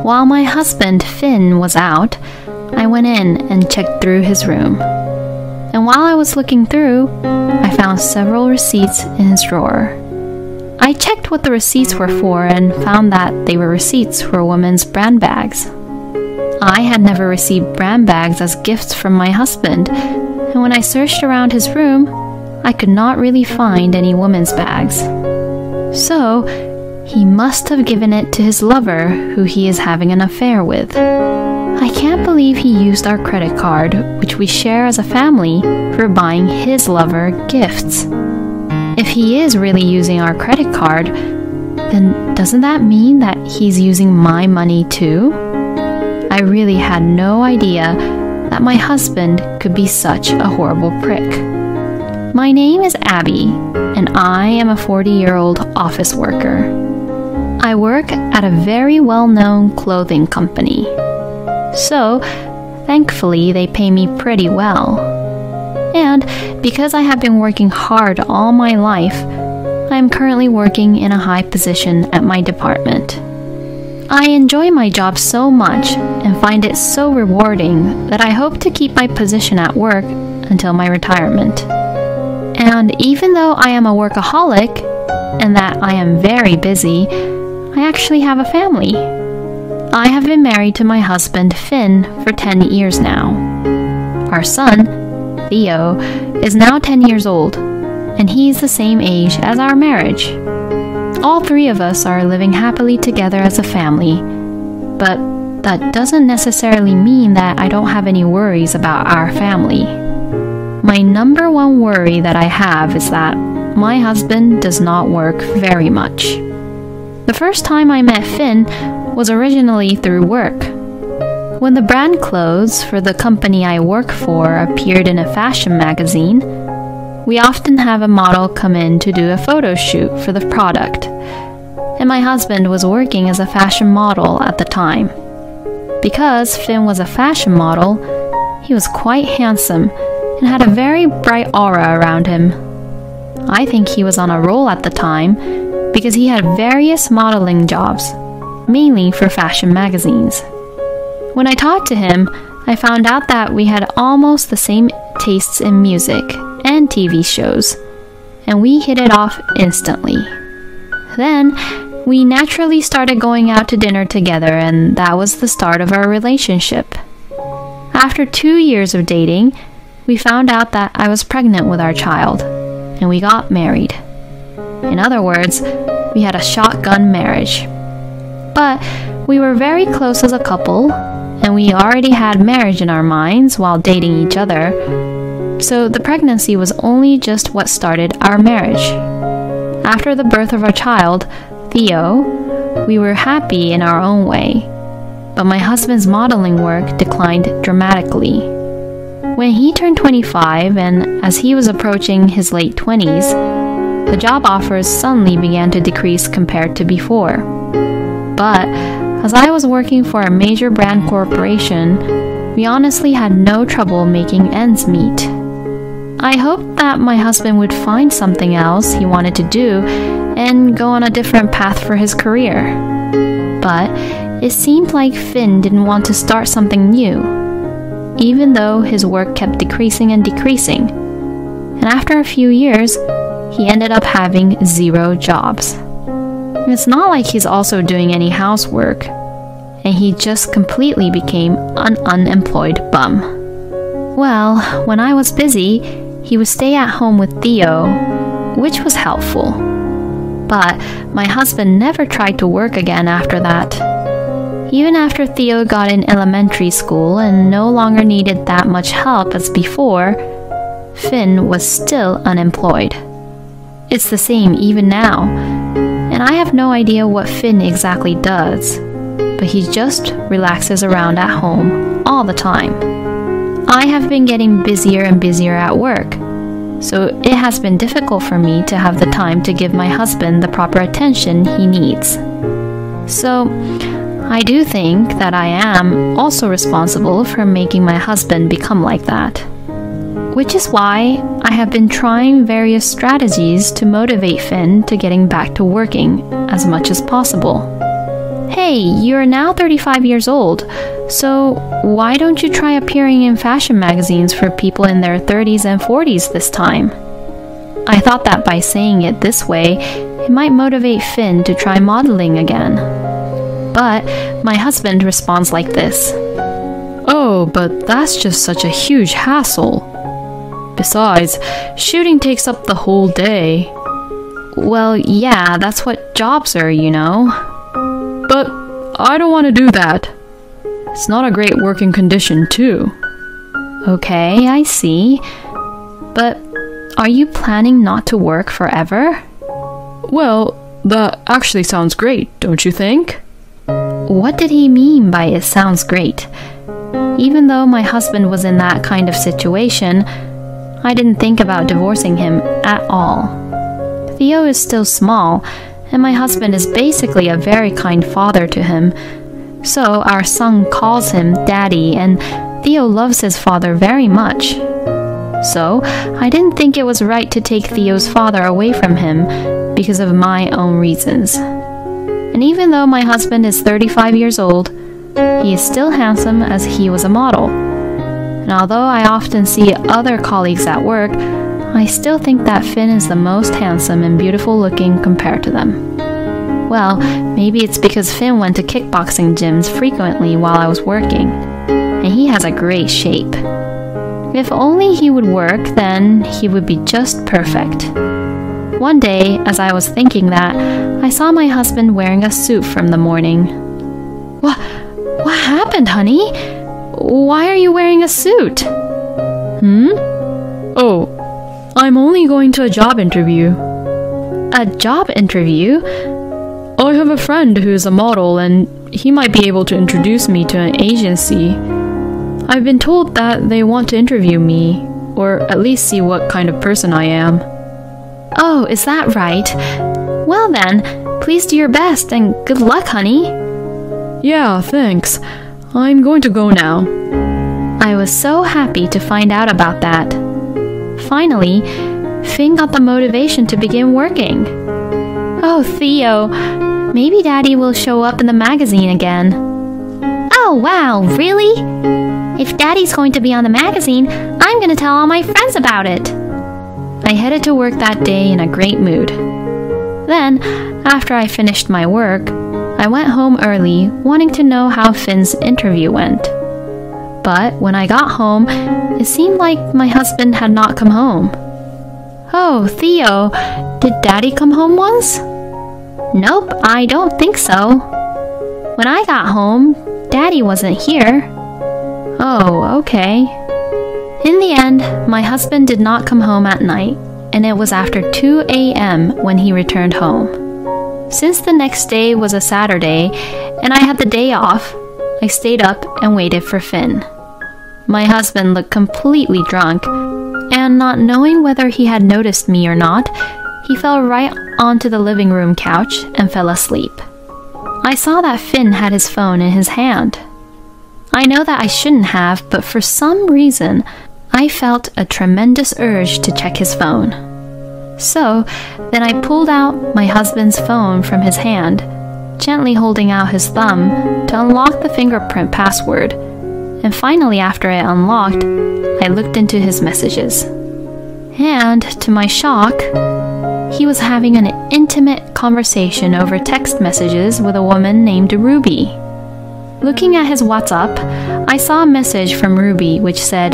While my husband, Finn, was out, I went in and checked through his room. And while I was looking through, I found several receipts in his drawer. I checked what the receipts were for and found that they were receipts for women's brand bags. I had never received brand bags as gifts from my husband, and when I searched around his room, I could not really find any women's bags. So, he must have given it to his lover, who he is having an affair with. I can't believe he used our credit card, which we share as a family, for buying his lover gifts. If he is really using our credit card, then doesn't that mean that he's using my money too? I really had no idea that my husband could be such a horrible prick. My name is Abby, and I am a 40-year-old office worker. I work at a very well-known clothing company. So, thankfully, they pay me pretty well. And because I have been working hard all my life, I am currently working in a high position at my department. I enjoy my job so much and find it so rewarding that I hope to keep my position at work until my retirement. And even though I am a workaholic and that I am very busy, I actually have a family. I have been married to my husband, Finn, for 10 years now. Our son, Theo, is now 10 years old, and he's the same age as our marriage. All three of us are living happily together as a family, but that doesn't necessarily mean that I don't have any worries about our family. My number one worry that I have is that my husband does not work very much. The first time I met Finn was originally through work. When the brand clothes for the company I work for appeared in a fashion magazine, we often have a model come in to do a photo shoot for the product, and my husband was working as a fashion model at the time. Because Finn was a fashion model, he was quite handsome and had a very bright aura around him. I think he was on a roll at the time because he had various modeling jobs, mainly for fashion magazines. When I talked to him, I found out that we had almost the same tastes in music and TV shows, and we hit it off instantly. Then, we naturally started going out to dinner together, and that was the start of our relationship. After 2 years of dating, we found out that I was pregnant with our child, and we got married. In other words, we had a shotgun marriage. But we were very close as a couple, and we already had marriage in our minds while dating each other, so the pregnancy was only just what started our marriage. After the birth of our child, Theo, we were happy in our own way, but my husband's modeling work declined dramatically. When he turned 25 and as he was approaching his late 20s, the job offers suddenly began to decrease compared to before. But as I was working for a major brand corporation, we honestly had no trouble making ends meet. I hoped that my husband would find something else he wanted to do and go on a different path for his career. But it seemed like Finn didn't want to start something new, even though his work kept decreasing and decreasing. And after a few years, he ended up having 0 jobs. It's not like he's also doing any housework, and he just completely became an unemployed bum. Well, when I was busy, he would stay at home with Theo, which was helpful. But my husband never tried to work again after that. Even after Theo got in elementary school and no longer needed that much help as before, Finn was still unemployed. It's the same even now, and I have no idea what Finn exactly does, but he just relaxes around at home all the time. I have been getting busier and busier at work, so it has been difficult for me to have the time to give my husband the proper attention he needs. So, I do think that I am also responsible for making my husband become like that. Which is why I have been trying various strategies to motivate Finn to getting back to working as much as possible. Hey, you're now 35 years old, so why don't you try appearing in fashion magazines for people in their 30s and 40s this time? I thought that by saying it this way, it might motivate Finn to try modeling again. But my husband responds like this. Oh, but that's just such a huge hassle. Besides, shooting takes up the whole day. Well, yeah, that's what jobs are, you know. But I don't want to do that. It's not a great working condition, too. Okay, I see. But are you planning not to work forever? Well, that actually sounds great, don't you think? What did he mean by it sounds great? Even though my husband was in that kind of situation, I didn't think about divorcing him at all. Theo is still small, and my husband is basically a very kind father to him. So our son calls him Daddy, and Theo loves his father very much. So I didn't think it was right to take Theo's father away from him because of my own reasons. And even though my husband is 35 years old, he is still handsome as he was a model. And although I often see other colleagues at work, I still think that Finn is the most handsome and beautiful looking compared to them. Well, maybe it's because Finn went to kickboxing gyms frequently while I was working, and he has a great shape. If only he would work, then he would be just perfect. One day, as I was thinking that, I saw my husband wearing a suit from the morning. What happened, honey? Why are you wearing a suit? Oh, I'm only going to a job interview. A job interview? I have a friend who's a model, and he might be able to introduce me to an agency. I've been told that they want to interview me, or at least see what kind of person I am. Oh, is that right? Well then, please do your best and good luck, honey. Yeah, thanks. I'm going to go now. I was so happy to find out about that. Finally, Finn got the motivation to begin working. Oh, Theo, maybe Daddy will show up in the magazine again. Oh, wow, really? If Daddy's going to be on the magazine, I'm going to tell all my friends about it. I headed to work that day in a great mood. Then, after I finished my work, I went home early, wanting to know how Finn's interview went. But when I got home, it seemed like my husband had not come home. Oh, Theo, did Daddy come home once? Nope, I don't think so. When I got home, Daddy wasn't here. Oh, okay. In the end, my husband did not come home at night, and it was after 2 a.m. when he returned home. Since the next day was a Saturday, and I had the day off, I stayed up and waited for Finn. My husband looked completely drunk, and not knowing whether he had noticed me or not, he fell right onto the living room couch and fell asleep. I saw that Finn had his phone in his hand. I know that I shouldn't have, but for some reason, I felt a tremendous urge to check his phone. So, then I pulled out my husband's phone from his hand, gently holding out his thumb to unlock the fingerprint password. And finally, after it unlocked, I looked into his messages. And, to my shock, he was having an intimate conversation over text messages with a woman named Ruby. Looking at his WhatsApp, I saw a message from Ruby which said,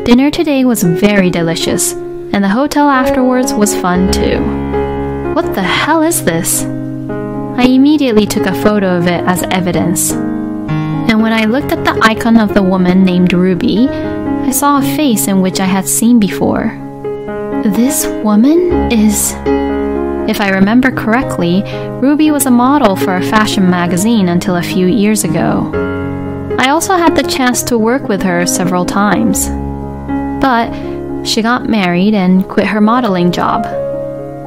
"Dinner today was very delicious, and the hotel afterwards was fun too." What the hell is this? I immediately took a photo of it as evidence. And when I looked at the icon of the woman named Ruby, I saw a face in which I had seen before. This woman is... If I remember correctly, Ruby was a model for a fashion magazine until a few years ago. I also had the chance to work with her several times. But she got married and quit her modeling job.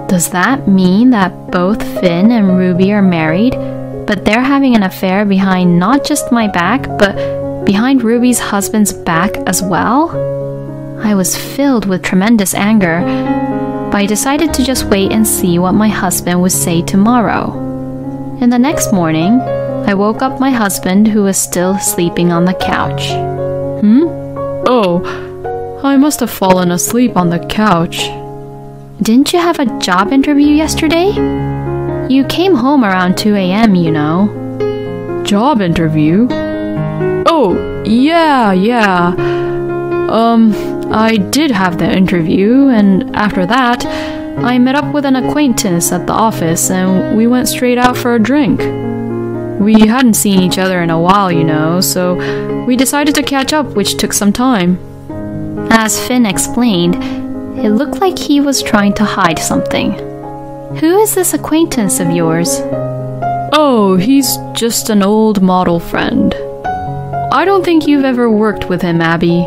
Does that mean that both Finn and Ruby are married, but they're having an affair behind not just my back, but behind Ruby's husband's back as well? I was filled with tremendous anger, but I decided to just wait and see what my husband would say tomorrow. And the next morning, I woke up my husband, who was still sleeping on the couch. Oh, I must have fallen asleep on the couch. Didn't you have a job interview yesterday? You came home around 2 a.m., you know. Job interview? Oh, yeah. I did have the interview, and after that, I met up with an acquaintance at the office and we went straight out for a drink. We hadn't seen each other in a while, you know, so we decided to catch up, which took some time. As Finn explained, it looked like he was trying to hide something. Who is this acquaintance of yours? Oh, he's just an old model friend. I don't think you've ever worked with him, Abby.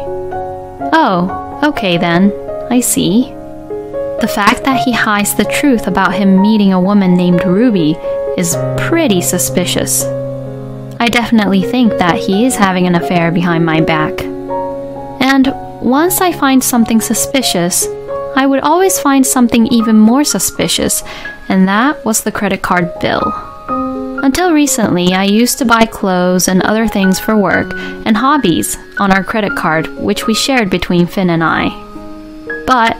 Oh, okay then. I see. The fact that he hides the truth about him meeting a woman named Ruby is pretty suspicious. I definitely think that he is having an affair behind my back. And once I find something suspicious, I would always find something even more suspicious, and that was the credit card bill. Until recently, I used to buy clothes and other things for work and hobbies on our credit card, which we shared between Finn and I. But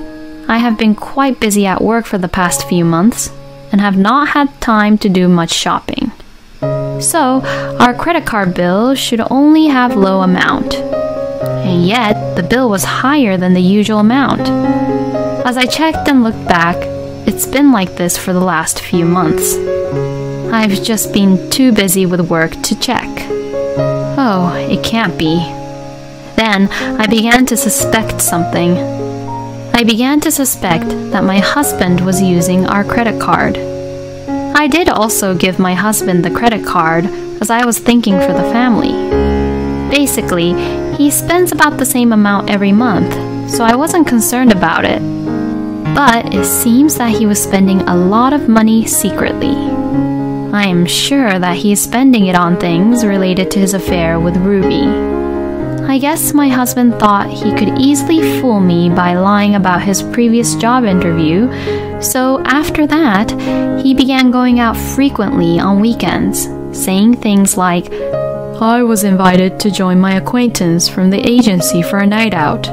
I have been quite busy at work for the past few months and have not had time to do much shopping. So, our credit card bill should only have low amount. And yet, the bill was higher than the usual amount. As I checked and looked back, it's been like this for the last few months. I've just been too busy with work to check. Oh, it can't be. Then, I began to suspect something. I began to suspect that my husband was using our credit card. I did also give my husband the credit card as I was thinking for the family. Basically, he spends about the same amount every month, so I wasn't concerned about it. But it seems that he was spending a lot of money secretly. I am sure that he is spending it on things related to his affair with Ruby. I guess my husband thought he could easily fool me by lying about his previous job interview, so after that, he began going out frequently on weekends, saying things like, I was invited to join my acquaintance from the agency for a night out.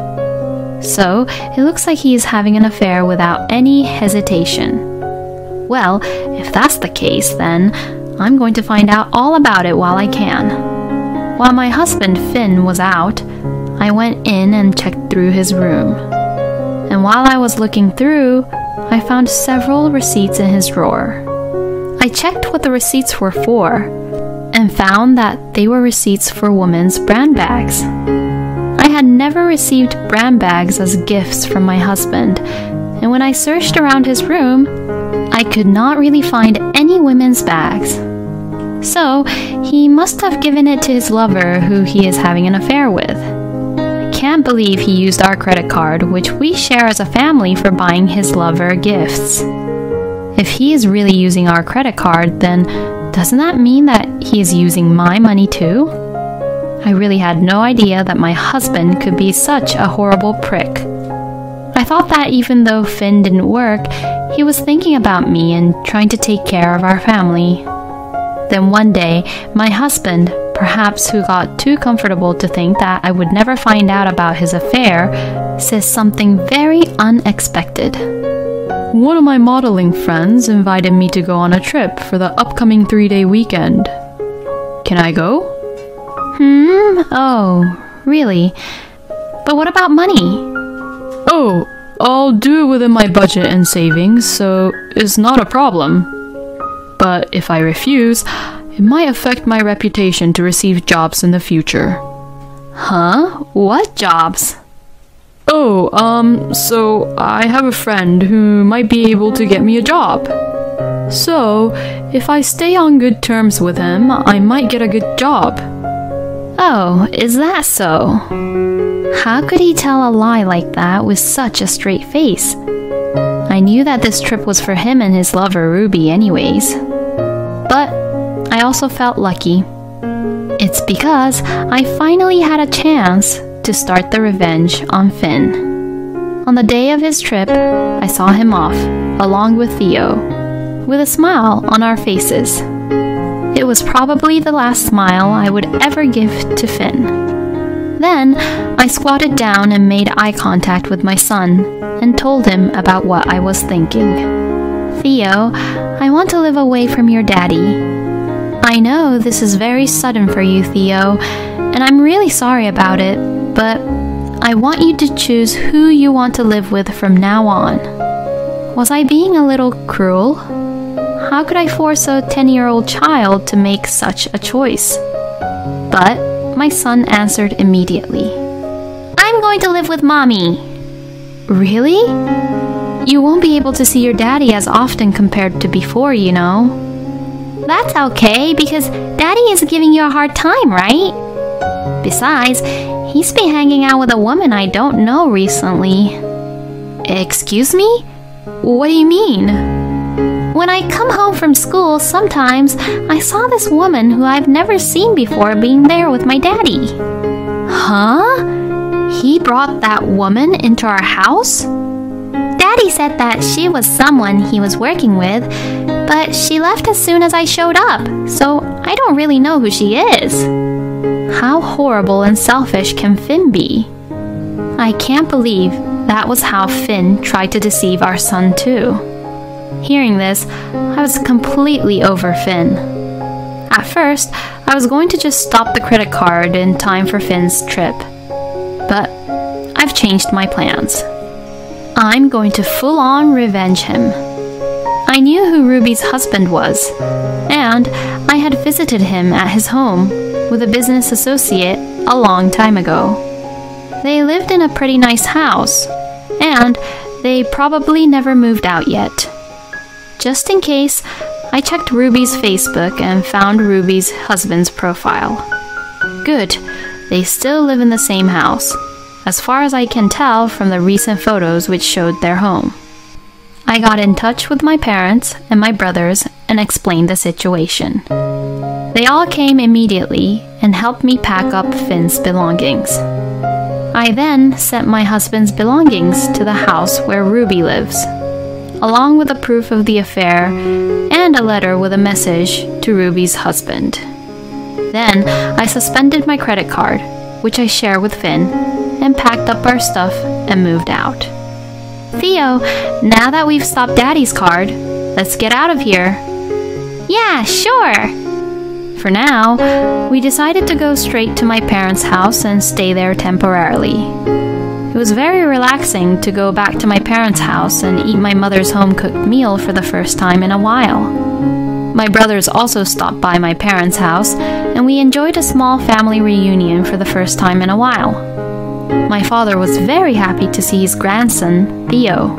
So, it looks like he is having an affair without any hesitation. Well, if that's the case, then I'm going to find out all about it while I can. While my husband Finn was out, I went in and checked through his room. And while I was looking through, I found several receipts in his drawer. I checked what the receipts were for, and found that they were receipts for women's brand bags. I had never received brand bags as gifts from my husband, and when I searched around his room, I could not really find any women's bags. So, he must have given it to his lover, who he is having an affair with. I can't believe he used our credit card, which we share as a family, for buying his lover gifts. If he is really using our credit card, then doesn't that mean that he is using my money too? I really had no idea that my husband could be such a horrible prick. I thought that even though Finn didn't work, he was thinking about me and trying to take care of our family. Then one day, my husband, perhaps who got too comfortable to think that I would never find out about his affair, says something very unexpected. One of my modeling friends invited me to go on a trip for the upcoming 3-day weekend. Can I go? Oh, really? But what about money? Oh, I'll do it within my budget and savings, so it's not a problem. But if I refuse, it might affect my reputation to receive jobs in the future. Huh? What jobs? Oh, so I have a friend who might be able to get me a job. So, if I stay on good terms with him, I might get a good job. Oh, is that so? How could he tell a lie like that with such a straight face? I knew that this trip was for him and his lover Ruby anyways. But I also felt lucky. It's because I finally had a chance to start the revenge on Finn. On the day of his trip, I saw him off, along with Theo, with a smile on our faces. It was probably the last smile I would ever give to Finn. Then I squatted down and made eye contact with my son and told him about what I was thinking. Theo, I want to live away from your daddy. I know this is very sudden for you, Theo, and I'm really sorry about it, but I want you to choose who you want to live with from now on. Was I being a little cruel? How could I force a 10-year-old child to make such a choice? But my son answered immediately. I'm going to live with Mommy. Really? You won't be able to see your daddy as often compared to before, you know. That's okay, because Daddy is giving you a hard time, right? Besides, he's been hanging out with a woman I don't know recently. Excuse me? What do you mean? When I come home from school, sometimes I saw this woman who I've never seen before being there with my daddy. Huh? He brought that woman into our house? Daddy said that she was someone he was working with, but she left as soon as I showed up, so I don't really know who she is. How horrible and selfish can Finn be? I can't believe that was how Finn tried to deceive our son too. Hearing this, I was completely over Finn. At first, I was going to just stop the credit card in time for Finn's trip. But I've changed my plans. I'm going to full-on revenge him. I knew who Ruby's husband was, and I had visited him at his home with a business associate a long time ago. They lived in a pretty nice house, and they probably never moved out yet. Just in case, I checked Ruby's Facebook and found Ruby's husband's profile. Good, they still live in the same house, as far as I can tell from the recent photos which showed their home. I got in touch with my parents and my brothers and explained the situation. They all came immediately and helped me pack up Finn's belongings. I then sent my husband's belongings to the house where Ruby lives, along with a proof of the affair and a letter with a message to Ruby's husband. Then I suspended my credit card, which I share with Finn, and packed up our stuff and moved out. Theo, now that we've stopped Daddy's card, let's get out of here. Yeah, sure. For now, we decided to go straight to my parents' house and stay there temporarily. It was very relaxing to go back to my parents' house and eat my mother's home-cooked meal for the first time in a while. My brothers also stopped by my parents' house, and we enjoyed a small family reunion for the first time in a while. My father was very happy to see his grandson, Theo.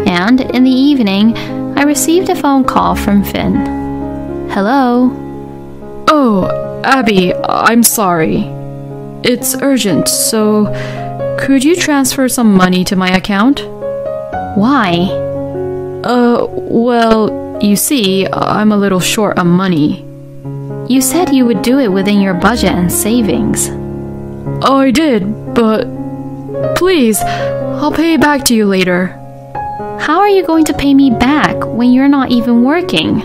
And in the evening, I received a phone call from Finn. Hello? Oh, Abby, I'm sorry. It's urgent, so could you transfer some money to my account? Why? Well, you see, I'm a little short on money. You said you would do it within your budget and savings. I did, but please, I'll pay it back to you later. How are you going to pay me back when you're not even working?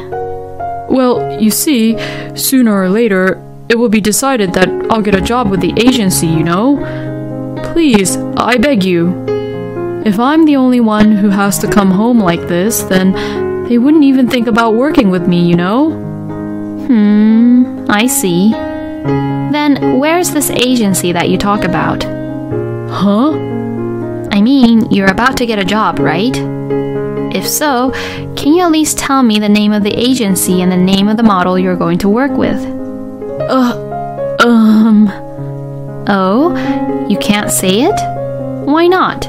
Well, you see, sooner or later, it will be decided that I'll get a job with the agency, you know? Please, I beg you. If I'm the only one who has to come home like this, then they wouldn't even think about working with me, you know? I see. Then where's this agency that you talk about? Huh? I mean, you're about to get a job, right? If so, can you at least tell me the name of the agency and the name of the model you're going to work with? Oh? You can't say it? Why not?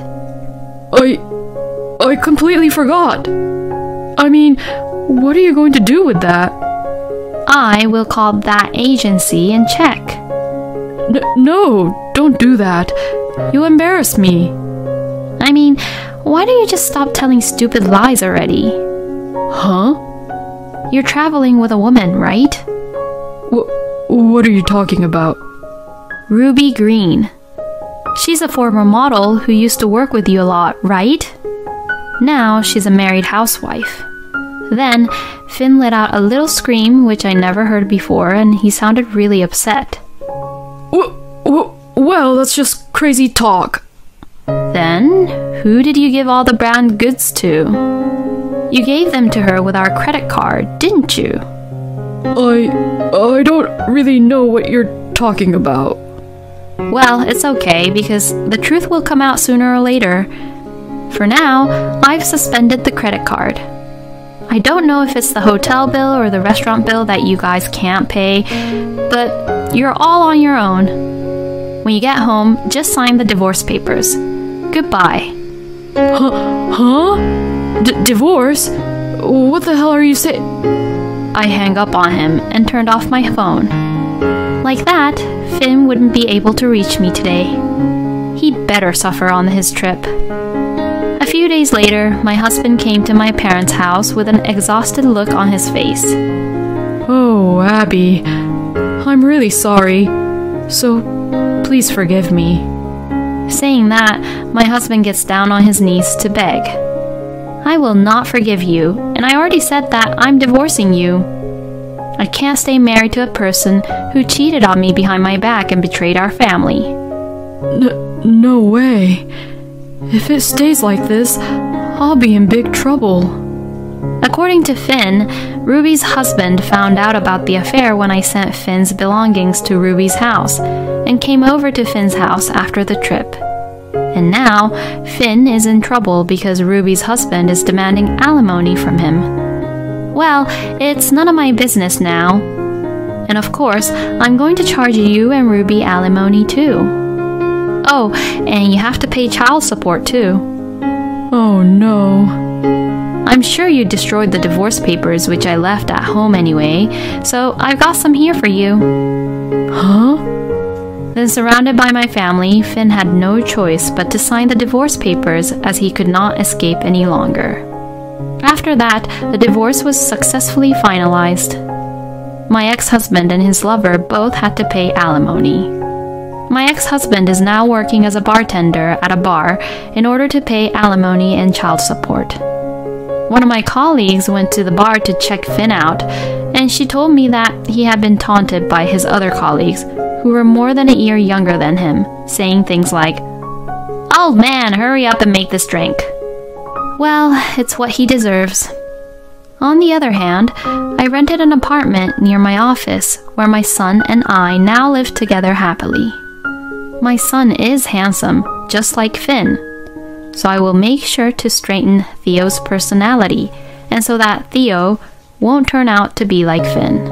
I completely forgot. I mean, what are you going to do with that? I will call that agency and check. No, don't do that. You'll embarrass me. I mean, why don't you just stop telling stupid lies already? Huh? You're traveling with a woman, right? What are you talking about? Ruby Green. She's a former model who used to work with you a lot, right? Now she's a married housewife. Then, Finn let out a little scream which I never heard before, and he sounded really upset. Well, that's just crazy talk. Then, who did you give all the brand goods to? You gave them to her with our credit card, didn't you? I don't really know what you're talking about. Well, it's okay, because the truth will come out sooner or later. For now, I've suspended the credit card. I don't know if it's the hotel bill or the restaurant bill that you guys can't pay, but you're all on your own. When you get home, just sign the divorce papers. Goodbye. Huh? Divorce? What the hell are you saying? I hang up on him and turned off my phone. Like that, Finn wouldn't be able to reach me today. He'd better suffer on his trip. A few days later, my husband came to my parents' house with an exhausted look on his face. Oh, Abby, I'm really sorry. So, please forgive me. Saying that, my husband gets down on his knees to beg. I will not forgive you, and I already said that I'm divorcing you. I can't stay married to a person who cheated on me behind my back and betrayed our family. No way. If it stays like this, I'll be in big trouble. According to Finn, Ruby's husband found out about the affair when I sent Finn's belongings to Ruby's house and came over to Finn's house after the trip. And now, Finn is in trouble because Ruby's husband is demanding alimony from him. Well, it's none of my business now. And of course, I'm going to charge you and Ruby alimony too. Oh, and you have to pay child support too. Oh no. I'm sure you destroyed the divorce papers which I left at home anyway, so I've got some here for you. Huh? Then, surrounded by my family, Finn had no choice but to sign the divorce papers as he could not escape any longer. After that, the divorce was successfully finalized. My ex-husband and his lover both had to pay alimony. My ex-husband is now working as a bartender at a bar in order to pay alimony and child support. One of my colleagues went to the bar to check Finn out, and she told me that he had been taunted by his other colleagues who were more than a year younger than him, saying things like, "Old man, hurry up and make this drink." Well, it's what he deserves. On the other hand, I rented an apartment near my office where my son and I now live together happily. My son is handsome, just like Finn, so I will make sure to straighten Theo's personality, and so that Theo won't turn out to be like Finn.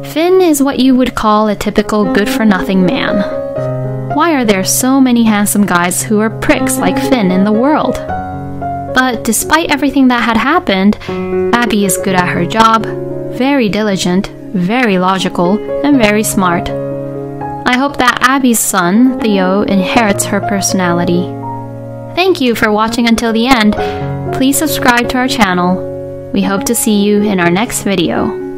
Finn is what you would call a typical good-for-nothing man. Why are there so many handsome guys who are pricks like Finn in the world? But despite everything that had happened, Abby is good at her job, very diligent, very logical, and very smart. I hope that Abby's son, Theo, inherits her personality. Thank you for watching until the end. Please subscribe to our channel. We hope to see you in our next video.